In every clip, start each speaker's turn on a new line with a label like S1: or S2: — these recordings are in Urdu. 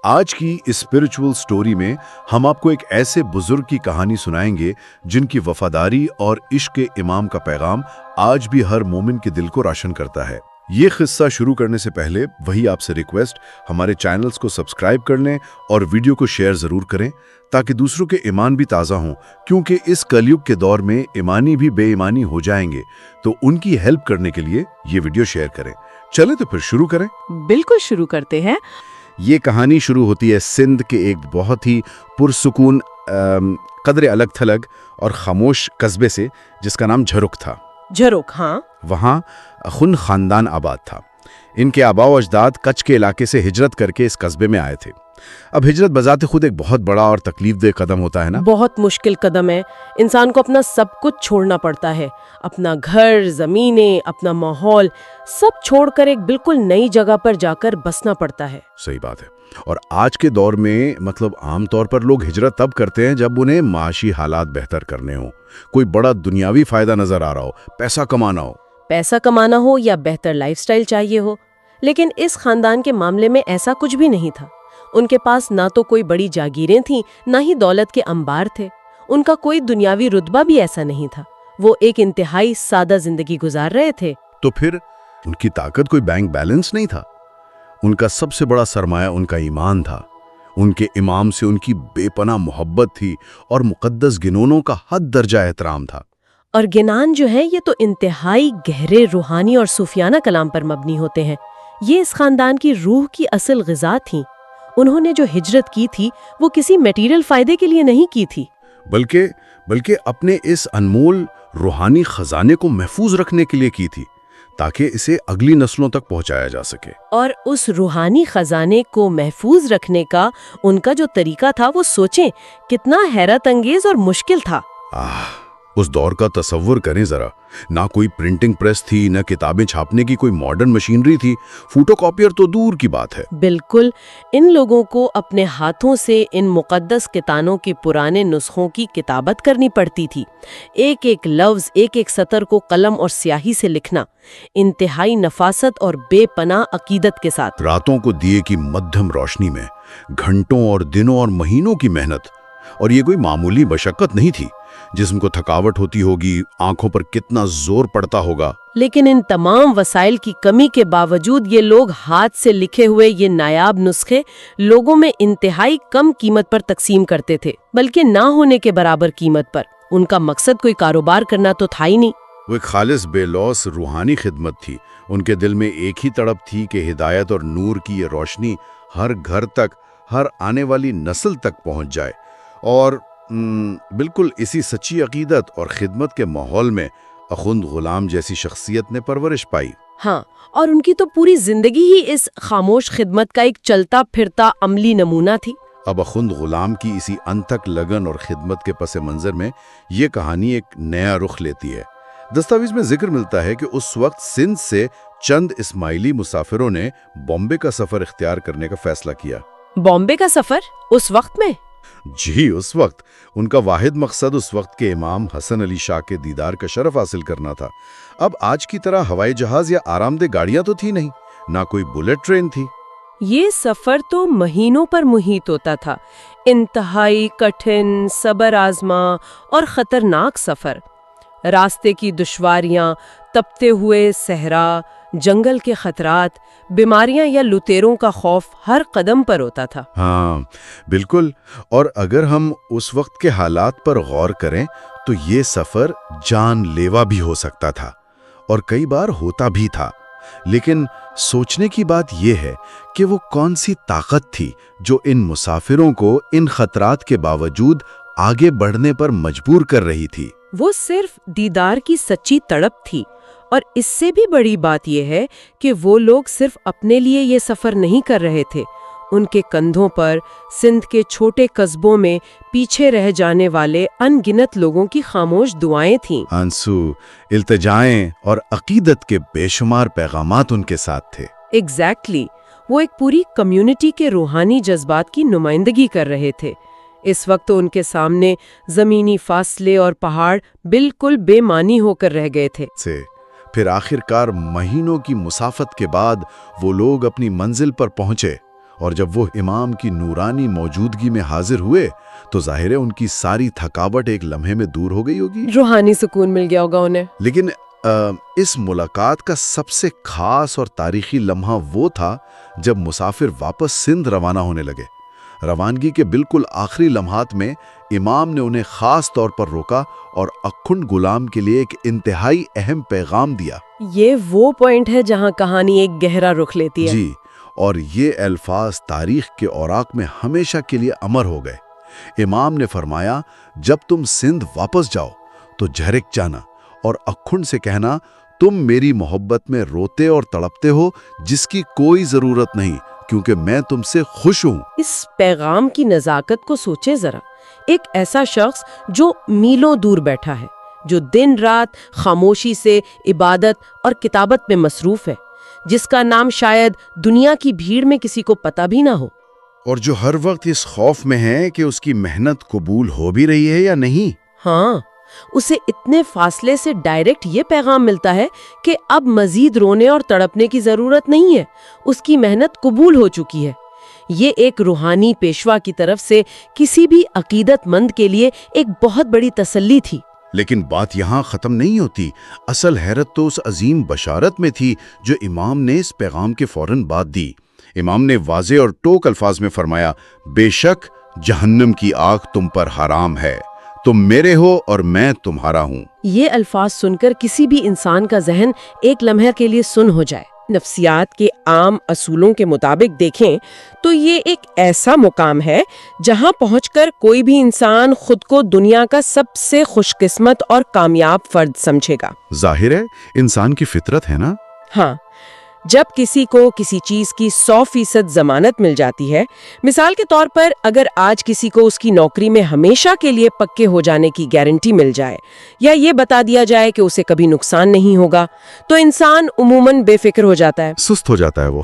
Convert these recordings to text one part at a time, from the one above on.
S1: آج کی اس اسپرچول سٹوری میں ہم آپ کو ایک ایسے بزرگ کی کہانی سنائیں گے جن کی وفاداری اور عشق امام کا پیغام آج بھی ہر مومن کے دل کو روشن کرتا ہے۔ یہ قصہ شروع کرنے سے پہلے وہی آپ سے ریکویسٹ، ہمارے چینلز کو سبسکرائب کر لیں اور ویڈیو کو شیئر ضرور کریں تاکہ دوسروں کے ایمان بھی تازہ ہوں، کیونکہ اس کلیوگ کے دور میں ایمانی بھی بے ایمانی ہو جائیں گے، تو ان کی ہیلپ کرنے کے لیے یہ ویڈیو شیئر کریں۔ چلیں تو پھر شروع کریں۔
S2: بالکل شروع کرتے ہیں۔
S1: یہ کہانی شروع ہوتی ہے سندھ کے ایک بہت ہی پرسکون قدر الگ تھلگ اور خاموش قصبے سے جس کا نام جھرک تھا۔
S2: جھرک، ہاں۔
S1: وہاں خن خاندان آباد تھا۔ ان کے آباء و اجداد کچھ کے علاقے سے ہجرت کر کے اس قصبے میں آئے تھے۔ اب ہجرت بذات خود ایک بہت بڑا اور تکلیف دہ قدم ہوتا ہے نا؟
S2: بہت مشکل قدم ہے۔ انسان کو اپنا سب کچھ چھوڑنا پڑتا ہے، اپنا گھر، زمینیں، اپنا ماحول، سب چھوڑ کر ایک بالکل نئی جگہ پر جا کر بسنا پڑتا ہے۔
S1: صحیح بات ہے۔ اور آج کے دور میں عام طور پر لوگ ہجرت تب کرتے ہیں جب انہیں معاشی حالات بہتر کرنے ہوں، کوئی بڑا دنیاوی فائدہ نظر آ رہا ہو، پیسہ کمانا ہو۔
S2: پیسہ کمانا ہو یا بہتر لائف سٹائل چاہیے ہو، لیکن اس خاندان کے معاملے میں ایسا کچھ بھی نہیں تھا۔ ان کے پاس نہ تو کوئی بڑی جاگیریں تھیں، نہ ہی دولت کے انبار تھے۔ ان کا کوئی دنیاوی رتبہ بھی ایسا نہیں تھا۔ وہ ایک انتہائی سادہ زندگی گزار رہے تھے۔
S1: تو پھر ان کی طاقت کوئی بینک بیلنس نہیں تھا۔ ان کا سب سے بڑا سرمایہ ان کا ایمان تھا۔ ان کے امام سے ان کی بے پناہ محبت تھی اور مقدس گنونوں کا حد درجہ احترام تھا۔
S2: اور گنان جو ہے یہ تو انتہائی گہرے روحانی اور صوفیانہ کلام پر مبنی ہوتے ہیں۔ یہ اس خاندان کی روح کی اصل غذا تھیں۔ انہوں نے جو ہجرت کی تھی وہ کسی میٹیریل فائدے کے لیے نہیں کی تھی،
S1: بلکہ اپنے اس انمول روحانی خزانے کو محفوظ رکھنے کے لیے کی تھی تاکہ اسے اگلی نسلوں تک پہنچایا جا سکے۔ اور
S2: اس روحانی خزانے کو محفوظ رکھنے کا ان کا جو طریقہ تھا وہ سوچیں کتنا حیرت انگیز اور مشکل تھا۔
S1: اس دور کا تصور کریں ذرا، نہ کوئی پرنٹنگ پریس تھی، نہ کتابیں چھاپنے کی کوئی ماڈرن مشینری تھی، فوٹو کاپیر تو دور کی بات ہے۔
S2: بالکل، ان لوگوں کو اپنے ہاتھوں سے ان مقدس کتانوں کے پرانے نسخوں کی کتابت کرنی پڑتی تھی۔ ایک ایک لفظ، ایک ایک سطر کو قلم اور سیاہی سے لکھنا، انتہائی نفاست اور بے پناہ عقیدت کے ساتھ۔
S1: راتوں کو دیے کی مدھم روشنی میں، گھنٹوں اور دنوں اور مہینوں کی محنت، اور یہ کوئی معمولی مشقت نہیں تھی۔ جسم کو تھکاوٹ ہوتی ہوگی، آنکھوں پر کتنا زور پڑتا ہوگا۔
S2: لیکن ان تمام وسائل کی کمی کے باوجود یہ لوگ ہاتھ سے لکھے ہوئے یہ نایاب نسخے لوگوں میں انتہائی کم قیمت پر تقسیم کرتے تھے، بلکہ نہ ہونے کے برابر قیمت پر۔ ان کا مقصد کوئی کاروبار کرنا تو تھا ہی نہیں۔
S1: وہ ایک خالص بے لوث روحانی خدمت تھی۔ ان کے دل میں ایک ہی تڑپ تھی کہ ہدایت اور نور کی یہ روشنی ہر گھر تک، ہر آنے والی نسل تک پہنچ جائے۔ اور بالکل اسی سچی عقیدت اور خدمت کے ماحول میں اخوند غلام جیسی شخصیت نے پرورش پائی۔
S2: ہاں، اور ان کی تو پوری زندگی ہی اس خاموش خدمت کا ایک چلتا پھرتا عملی نمونہ تھی۔
S1: اب اخوند غلام کی اسی انتھک لگن اور خدمت کے پس منظر میں یہ کہانی ایک نیا رخ لیتی ہے۔ دستاویز میں ذکر ملتا ہے کہ اس وقت سندھ سے چند اسماعیلی مسافروں نے بامبے کا سفر اختیار کرنے کا فیصلہ کیا۔
S2: بامبے کا سفر اس وقت میں؟
S1: جی، اس وقت ان کا واحد مقصد اس وقت کے امام حسن علی شاہ کے دیدار کا شرف حاصل کرنا تھا۔ اب آج کی طرح ہوائی جہاز یا آرام دہ گاڑیاں تو تھی نہیں، نہ کوئی بلٹ ٹرین تھی۔
S2: یہ سفر تو مہینوں پر محیط ہوتا تھا، انتہائی کٹھن، صبر آزما اور خطرناک سفر۔ راستے کی دشواریاں، تپتے ہوئے صحرا، جنگل کے خطرات، بیماریاں یا لٹیروں کا خوف ہر قدم پر ہوتا تھا۔
S1: ہاں بالکل، اور اگر ہم اس وقت کے حالات پر غور کریں تو یہ سفر جان لیوا بھی ہو سکتا تھا، اور کئی بار ہوتا بھی تھا۔ لیکن سوچنے کی بات یہ ہے کہ وہ کون سی طاقت تھی جو ان مسافروں کو ان خطرات کے باوجود آگے بڑھنے پر مجبور کر رہی تھی؟
S2: وہ صرف دیدار کی سچی تڑپ تھی، اور اس سے بھی بڑی بات یہ ہے کہ وہ لوگ صرف اپنے لیے یہ سفر نہیں کر رہے تھے۔ ان کے کندھوں پر سندھ کے چھوٹے قصبوں میں پیچھے رہ جانے والے ان گنت لوگوں کی خاموش دعائیں تھیں،
S1: آنسو، التجائیں اور عقیدت کے بے شمار پیغامات ان کے ساتھ تھے۔
S2: ایگزیکٹلی، وہ ایک پوری کمیونٹی کے روحانی جذبات کی نمائندگی کر رہے تھے۔ اس وقت ان کے سامنے زمینی فاصلے اور پہاڑ بالکل بے معنی ہو کر رہ گئے تھے۔
S1: پھر آخر کار مہینوں کی مسافت کے بعد وہ لوگ اپنی منزل پر پہنچے، اور جب وہ امام کی نورانی موجودگی میں حاضر ہوئے تو ظاہر ہے ان کی ساری تھکاوٹ ایک لمحے میں دور ہو گئی ہوگی.
S2: روحانی سکون مل گیا ہوگا انہیں.
S1: لیکن اس ملاقات کا سب سے خاص اور تاریخی لمحہ وہ تھا جب مسافر واپس سندھ روانہ ہونے لگے. روانگی کے بالکل آخری لمحات میں امام نے انہیں خاص طور پر روکا اور اکھنڈ غلام کے لیے ایک انتہائی اہم پیغام دیا.
S2: یہ وہ پوائنٹ ہے جہاں کہانی ایک گہرا رخ لیتی ہے.
S1: جی، اور یہ الفاظ تاریخ کے اوراق میں ہمیشہ کے لیے امر ہو گئے. امام نے فرمایا، جب تم سندھ واپس جاؤ تو جھرک جانا اور اکھنڈ سے کہنا تم میری محبت میں روتے اور تڑپتے ہو جس کی کوئی ضرورت نہیں، کیونکہ میں تم سے خوش ہوں.
S2: اس پیغام کی نزاکت کو سوچے ذرا. ایک ایسا شخص جو میلوں دور بیٹھا ہے، جو دن رات خاموشی سے عبادت اور کتابت میں مصروف ہے، جس کا نام شاید دنیا کی بھیڑ میں کسی کو پتہ بھی نہ ہو،
S1: اور جو ہر وقت اس خوف میں ہے کہ اس کی محنت قبول ہو بھی رہی ہے یا نہیں.
S2: ہاں، اسے اتنے فاصلے سے ڈائریکٹ یہ پیغام ملتا ہے کہ اب مزید رونے اور تڑپنے کی ضرورت نہیں ہے، اس کی محنت قبول ہو چکی ہے. یہ ایک روحانی پیشوا کی طرف سے کسی بھی عقیدت مند کے لیے ایک بہت بڑی تسلی تھی.
S1: لیکن بات یہاں ختم نہیں ہوتی. اصل حیرت تو اس عظیم بشارت میں تھی جو امام نے اس پیغام کے فوراً بعد دی. امام نے واضح اور ٹوک الفاظ میں فرمایا، بے شک جہنم کی آگ تم پر حرام ہے، تم میرے ہو اور میں تمہارا ہوں.
S2: یہ الفاظ سن کر کسی بھی انسان کا ذہن ایک لمحے کے لیے سن ہو جائے. نفسیات کے عام اصولوں کے مطابق دیکھیں تو یہ ایک ایسا مقام ہے جہاں پہنچ کر کوئی بھی انسان خود کو دنیا کا سب سے خوش قسمت اور کامیاب فرد سمجھے گا.
S1: ظاہر ہے انسان کی فطرت ہے نا.
S2: ہاں، جب کسی کو کسی چیز کی 100% ضمانت مل جاتی ہے، مثال کے طور پر اگر آج کسی کو اس کی نوکری میں ہمیشہ کے لیے پکے ہو جانے کی گارنٹی مل جائے یا یہ بتا دیا جائے کہ اسے کبھی نقصان نہیں ہوگا، تو انسان عموماً بے فکر ہو جاتا ہے،
S1: سست ہو جاتا ہے. وہ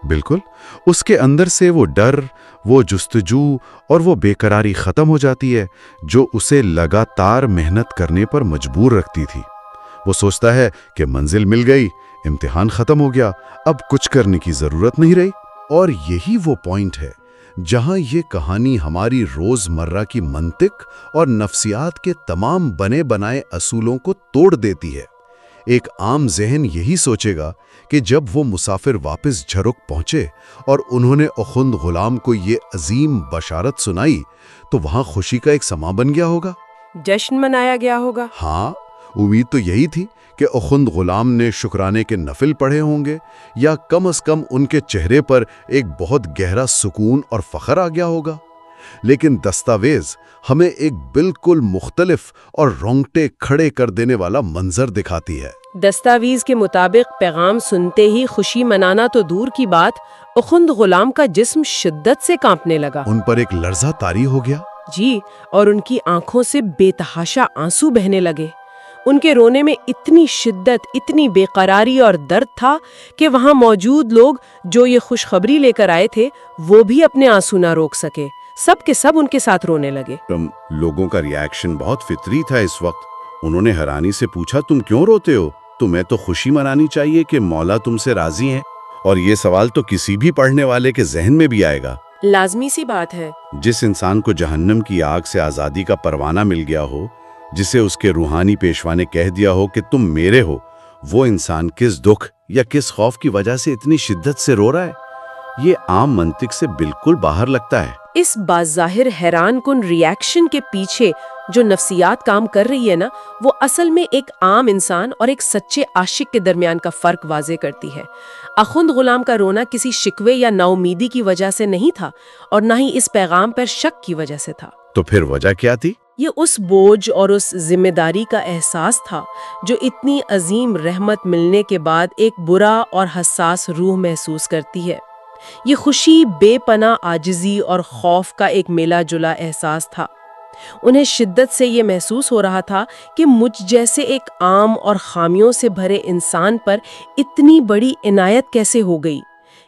S1: بالکل اس کے اندر سے وہ ڈر، وہ جستجو اور وہ بے قراری ختم ہو جاتی ہے جو اسے لگاتار محنت کرنے پر مجبور رکھتی تھی. وہ سوچتا ہے کہ منزل مل گئی، امتحان ختم ہو گیا، اب کچھ کرنے کی ضرورت نہیں رہی. اور یہی وہ پوائنٹ ہے جہاں یہ کہانی ہماری روزمرہ کی منطق اور نفسیات کے تمام بنے بنائے اصولوں کو توڑ دیتی ہے. ایک عام ذہن یہی سوچے گا کہ جب وہ مسافر واپس جھرک پہنچے اور انہوں نے اخند غلام کو یہ عظیم بشارت سنائی تو وہاں خوشی کا ایک سما بن گیا ہوگا،
S2: جشن منایا گیا ہوگا.
S1: ہاں، امید تو یہی تھی کہ اخند غلام نے شکرانے کے نفل پڑھے ہوں گے یا کم از کم ان کے چہرے پر ایک بہت گہرا سکون اور فخر آ گیا ہوگا. لیکن دستاویز ہمیں ایک بالکل مختلف اور رونگٹے کھڑے کر دینے والا منظر دکھاتی ہے.
S2: دستاویز کے مطابق پیغام سنتے ہی خوشی منانا تو دور کی بات، اخند غلام کا جسم شدت سے کانپنے لگا.
S1: ان پر ایک لرزہ طاری ہو گیا.
S2: جی، اور ان کی آنکھوں سے بے تحاشا آنسو بہنے لگے. ان کے رونے میں اتنی شدت، اتنی بے قراری اور درد تھا کہ وہاں موجود لوگ جو یہ خوشخبری لے کر آئے تھے وہ بھی اپنے آنسو نہ روک سکے. سب کے سب ان کے ساتھ رونے لگے.
S1: لوگوں کا ریاکشن بہت فطری تھا اس وقت. انہوں نے حیرانی سے پوچھا، تم کیوں روتے ہو؟ تمہیں تو خوشی منانی چاہیے کہ مولا تم سے راضی ہیں. اور یہ سوال تو کسی بھی پڑھنے والے کے ذہن میں بھی آئے گا.
S2: لازمی سی بات ہے.
S1: جس انسان کو جہنم کی آگ سے آزادی کا پروانہ مل گیا ہو، جسے اس کے روحانی پیشوا نے کہہ دیا ہو کہ تم میرے ہو، وہ انسان کس دکھ یا کس خوف کی وجہ سے اتنی شدت سے رو رہا ہے؟ یہ عام منطق سے بالکل باہر لگتا ہے.
S2: اس بظاہر حیران کن ریاکشن کے پیچھے جو نفسیات کام کر رہی ہے نا، وہ اصل میں ایک عام انسان اور ایک سچے عاشق کے درمیان کا فرق واضح کرتی ہے. اخند غلام کا رونا کسی شکوے یا نا امیدی کی وجہ سے نہیں تھا اور نہ ہی اس پیغام پر شک کی وجہ سے تھا.
S1: تو پھر وجہ کیا تھی؟
S2: یہ اس بوجھ اور اس ذمہ داری کا احساس تھا جو اتنی عظیم رحمت ملنے کے بعد ایک برا اور حساس روح محسوس کرتی ہے. یہ خوشی بے پناہ عاجزی اور خوف کا ایک ملا جلا احساس تھا. انہیں شدت سے یہ محسوس ہو رہا تھا کہ مجھ جیسے ایک عام اور خامیوں سے بھرے انسان پر اتنی بڑی عنایت کیسے ہو گئی.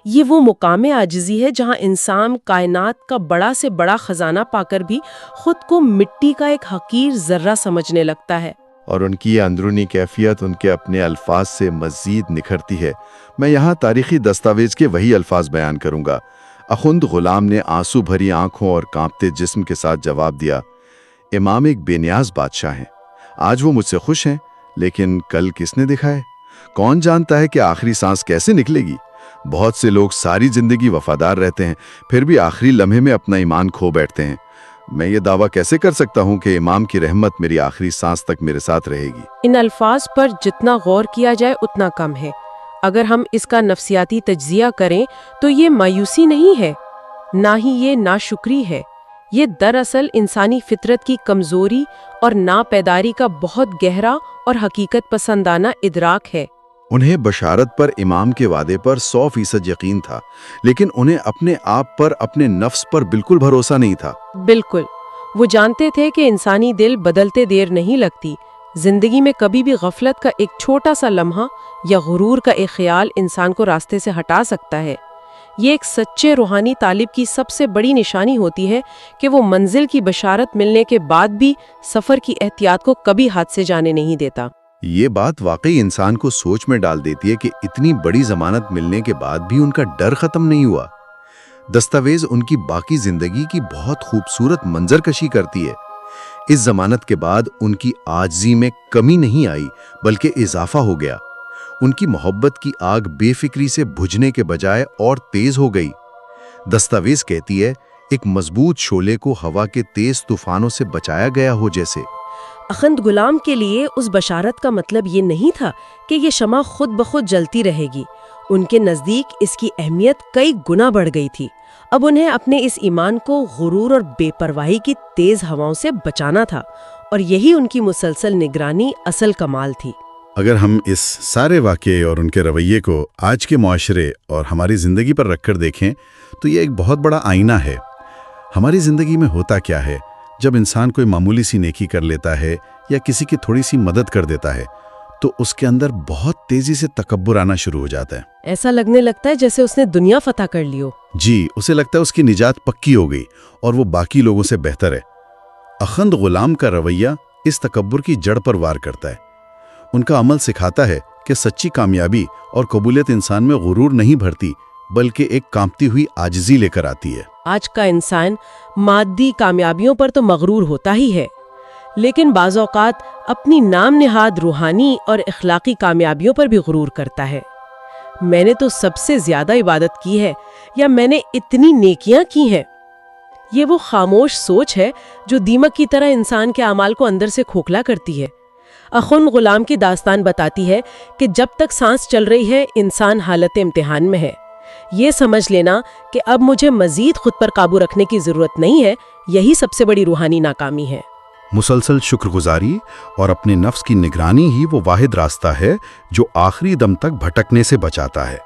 S2: یہ وہ مقام عاجزی ہے جہاں انسان کائنات کا بڑا سے بڑا خزانہ پا کر بھی خود کو مٹی کا ایک حقیر ذرہ سمجھنے لگتا ہے.
S3: اور ان کی یہ اندرونی کیفیت ان کے اپنے الفاظ سے مزید نکھرتی ہے. میں یہاں تاریخی دستاویز کے وہی الفاظ بیان کروں گا. اخند غلام نے آنسو بھری آنکھوں اور کانپتے جسم کے ساتھ جواب دیا، امام ایک بے نیاز بادشاہ ہیں، آج وہ مجھ سے خوش ہیں، لیکن کل کس نے دکھائے؟ کون جانتا ہے کہ آخری سانس کیسے نکلے گی؟ بہت سے لوگ ساری زندگی وفادار رہتے ہیں، پھر بھی آخری لمحے میں اپنا ایمان کھو بیٹھتے ہیں۔ میں یہ دعویٰ کیسے کر سکتا ہوں کہ امام کی رحمت میری آخری سانس تک میرے ساتھ رہے گی؟
S2: ان الفاظ پر جتنا غور کیا جائے اتنا کم ہے۔ اگر ہم اس کا نفسیاتی تجزیہ کریں تو یہ مایوسی نہیں ہے، نہ ہی یہ ناشکری ہے، یہ دراصل انسانی فطرت کی کمزوری اور ناپیداری کا بہت گہرا اور حقیقت پسندانہ ادراک ہے۔
S3: انہیں بشارت پر امام کے وعدے پر 100% یقین تھا، لیکن انہیں اپنے آپ پر، اپنے نفس پر بالکل بھروسہ نہیں تھا۔
S2: بالکل، وہ جانتے تھے کہ انسانی دل بدلتے دیر نہیں لگتی، زندگی میں کبھی بھی غفلت کا ایک چھوٹا سا لمحہ یا غرور کا ایک خیال انسان کو راستے سے ہٹا سکتا ہے۔ یہ ایک سچے روحانی طالب کی سب سے بڑی نشانی ہوتی ہے کہ وہ منزل کی بشارت ملنے کے بعد بھی سفر کی احتیاط کو کبھی ہاتھ سے جانے نہیں دیتا۔
S3: یہ بات واقعی انسان کو سوچ میں ڈال دیتی ہے کہ اتنی بڑی ضمانت ملنے کے بعد بھی ان کا ڈر ختم نہیں ہوا۔ دستاویز ان کی باقی زندگی کی بہت خوبصورت منظر کشی کرتی ہے۔ اس ضمانت کے بعد ان کی عاجزی میں کمی نہیں آئی بلکہ اضافہ ہو گیا۔ ان کی محبت کی آگ بے فکری سے بجھنے کے بجائے اور تیز ہو گئی۔ دستاویز کہتی ہے، ایک مضبوط شعلے کو ہوا کے تیز طوفانوں سے بچایا گیا ہو جیسے۔
S2: اخند غلام کے لیے اس بشارت کا مطلب یہ نہیں تھا کہ یہ شمع خود بخود جلتی رہے گی۔ ان کے نزدیک اس کی اہمیت کئی گنا بڑھ گئی تھی۔ اب انہیں اپنے اس ایمان کو غرور اور بے پرواہی کی تیز ہواؤں سے بچانا تھا، اور یہی ان کی مسلسل نگرانی اصل کمال تھی۔
S1: اگر ہم اس سارے واقعے اور ان کے رویے کو آج کے معاشرے اور ہماری زندگی پر رکھ کر دیکھیں تو یہ ایک بہت بڑا آئینہ ہے۔ ہماری زندگی میں ہوتا کیا ہے؟ جب انسان کوئی معمولی سی نیکی کر لیتا ہے یا کسی کی تھوڑی سی مدد کر دیتا ہے تو اس کے اندر بہت تیزی سے تکبر آنا شروع ہو جاتا ہے۔
S2: ایسا لگنے لگتا ہے جیسے اس نے دنیا فتح کر لی ہو۔
S1: جی، اسے لگتا ہے اس کی نجات پکی ہو گئی اور وہ باقی لوگوں سے بہتر ہے۔ اخند غلام کا رویہ اس تکبر کی جڑ پر وار کرتا ہے۔ ان کا عمل سکھاتا ہے کہ سچی کامیابی اور قبولیت انسان میں غرور نہیں بھرتی بلکہ ایک کانپتی ہوئی عاجزی لے کر آتی ہے۔
S2: آج کا انسان مادی کامیابیوں پر تو مغرور ہوتا ہی ہے، لیکن بعض اوقات اپنی نام نہاد روحانی اور اخلاقی کامیابیوں پر بھی غرور کرتا ہے۔ میں نے تو سب سے زیادہ عبادت کی ہے، یا میں نے اتنی نیکیاں کی ہیں۔ یہ وہ خاموش سوچ ہے جو دیمک کی طرح انسان کے اعمال کو اندر سے کھوکھلا کرتی ہے۔ اخند غلام کی داستان بتاتی ہے کہ جب تک سانس چل رہی ہے انسان حالت امتحان میں ہے۔ یہ سمجھ لینا کہ اب مجھے مزید خود پر قابو رکھنے کی ضرورت نہیں ہے، یہی سب سے بڑی روحانی ناکامی ہے۔
S1: مسلسل شکر گزاری اور اپنے نفس کی نگرانی ہی وہ واحد راستہ ہے جو آخری دم تک بھٹکنے سے بچاتا ہے،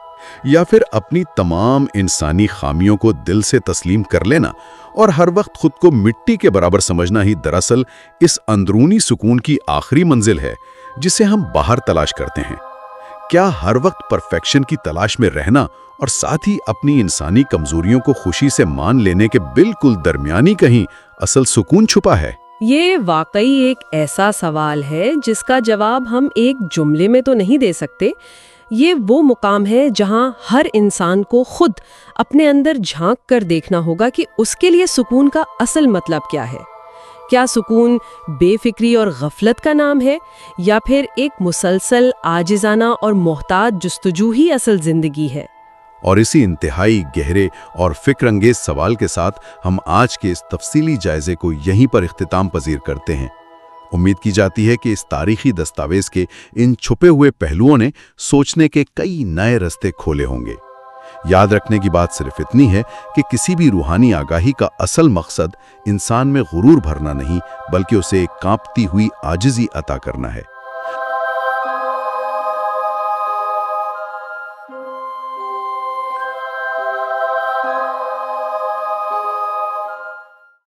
S1: یا پھر اپنی تمام انسانی خامیوں کو دل سے تسلیم کر لینا اور ہر وقت خود کو مٹی کے برابر سمجھنا ہی دراصل اس اندرونی سکون کی آخری منزل ہے جسے ہم باہر تلاش کرتے ہیں۔ کیا ہر وقت پرفیکشن کی تلاش میں رہنا اور ساتھ ہی اپنی انسانی کمزوریوں کو خوشی سے مان لینے کے بالکل درمیانی کہیں اصل سکون چھپا ہے؟
S2: یہ واقعی ایک ایسا سوال ہے جس کا جواب ہم ایک جملے میں تو نہیں دے سکتے۔ یہ وہ مقام ہے جہاں ہر انسان کو خود اپنے اندر جھانک کر دیکھنا ہوگا کہ اس کے لیے سکون کا اصل مطلب کیا ہے۔ کیا سکون بے فکری اور غفلت کا نام ہے، یا پھر ایک مسلسل عاجزانہ اور محتاط جستجو ہی اصل زندگی ہے؟
S1: اور اسی انتہائی گہرے اور فکر انگیز سوال کے ساتھ ہم آج کے اس تفصیلی جائزے کو یہیں پر اختتام پذیر کرتے ہیں۔ امید کی جاتی ہے کہ اس تاریخی دستاویز کے ان چھپے ہوئے پہلوؤں نے سوچنے کے کئی نئے رستے کھولے ہوں گے۔ یاد رکھنے کی بات صرف اتنی ہے کہ کسی بھی روحانی آگاہی کا اصل مقصد انسان میں غرور بھرنا نہیں بلکہ اسے ایک کانپتی ہوئی عاجزی عطا کرنا ہے۔